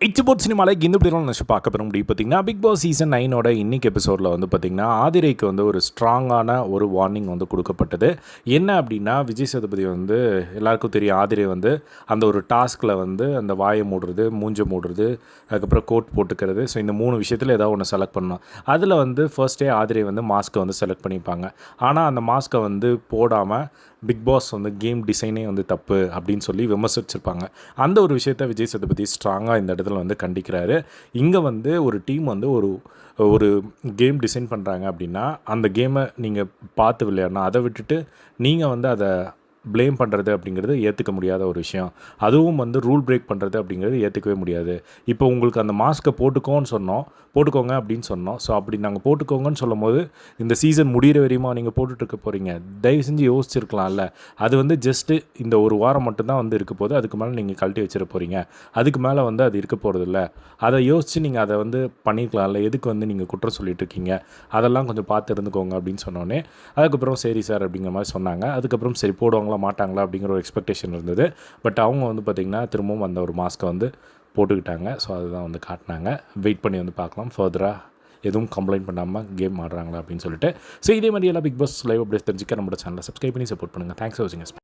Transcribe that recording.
It's சினிமாவில் இந்த இப்படி நினச்சி பார்க்க போகிற முடியும் பார்த்தீங்கன்னா பிக் பாஸ் சீசன் 9 இன்னைக்கு எபிசோடில் வந்து பார்த்திங்கன்னா ஆதிரைக்கு வந்து ஒரு ஸ்ட்ராங்கான ஒரு வார்னிங் வந்து கொடுக்கப்பட்டது. என்ன அப்படின்னா, விஜய் சேதுபதி வந்து எல்லாருக்கும் தெரியும், ஆதிரை வந்து அந்த ஒரு டாஸ்கில் வந்து அந்த வாயை மூடுறது, மூஞ்சை மூடுறது, அதுக்கப்புறம் கோட் போட்டுக்கிறது. ஸோ இந்த 3 விஷயத்தில் ஏதாவது ஒன்று செலக்ட் பண்ணணும். அதில் வந்து ஃபர்ஸ்ட்டே ஆதிரை வந்து மாஸ்க்கை வந்து செலக்ட் பண்ணிப்பாங்க. ஆனால் அந்த மாஸ்க்கை வந்து போடாமல் பிக் பாஸ் வந்து கேம் டிசைனே வந்து தப்பு அப்படின்னு சொல்லி விமர்சிச்சிருப்பாங்க. அந்த ஒரு விஷயத்தை விஜய் சேதுபதி ஸ்ட்ராங்காக இந்த இடத்துல வந்து கண்டிக்கிறாரு. இங்கே வந்து ஒரு டீம் வந்து ஒரு கேம் டிசைன் பண்ணுறாங்க அப்படின்னா, அந்த கேமை நீங்கள் பார்த்து விளையாடணும். அதை விட்டுட்டு நீங்கள் வந்து அதை ப்ளேம் பண்ணுறது அப்படிங்கிறது ஏற்றுக்க முடியாத ஒரு விஷயம். அதுவும் வந்து ரூல் பிரேக் பண்ணுறது அப்படிங்கிறது ஏற்றுக்கவே முடியாது. இப்போ உங்களுக்கு அந்த மாஸ்க்கை போட்டுக்கோங்க அப்படின்னு சொன்னோம். ஸோ அப்படி நாங்கள் போட்டுக்கோங்கன்னு சொல்லும்போது, இந்த சீசன் முடிகிற வரையுமா நீங்கள் போட்டுட்ருக்க போகிறீங்க? தயவு செஞ்சு யோசிச்சிருக்கலாம்ல. அது வந்து ஜஸ்ட்டு இந்த ஒரு வாரம் மட்டும்தான் வந்து இருக்க போது. அதுக்கு மேலே நீங்கள் கழட்டி வச்சிட போகிறீங்க. அதுக்கு மேலே வந்து அது இருக்க போகிறதில்ல. அதை யோசித்து நீங்கள் அதை வந்து பண்ணியிருக்கலாம்ல. எதுக்கு வந்து நீங்கள் குற்றம் சொல்லிட்டு இருக்கீங்க? அதெல்லாம் கொஞ்சம் பார்த்து இருந்துக்கோங்க அப்படின்னு சொன்னோன்னே, அதுக்கப்புறம் சரி சார் அப்படிங்கிற மாதிரி சொன்னாங்க. அதுக்கப்புறம் சரி போடுவாங்களா மாட்டாங்களா அப்படிங்கிற ஒரு எக்ஸ்பெக்டேஷன் இருந்தது. பட் அவங்க வந்து பார்த்திங்கன்னா திரும்பவும் அந்த ஒரு மாஸ்க்கை வந்து போட்டுக்கிட்டாங்க. ஸோ அதுதான் வந்து காட்டினாங்க. வெயிட் பண்ணி வந்து பார்க்கலாம் ஃபர்தராக எதுவும் கம்ப்ளைண்ட் பண்ணாமல் கேம் ஆடுறாங்களா அப்படின்னு சொல்லிட்டு. ஸோ இதே மாதிரி எல்லாம் பிக் பாஸ் லைவ் அப்டேட்ஸ் தெரிஞ்சுக்க நம்மளோட சேனலை சப்ஸ்கிரைப் பண்ணி சப்போர்ட் பண்ணுங்கள். தேங்க்ஸ் ஃபார் வாட்சிங்.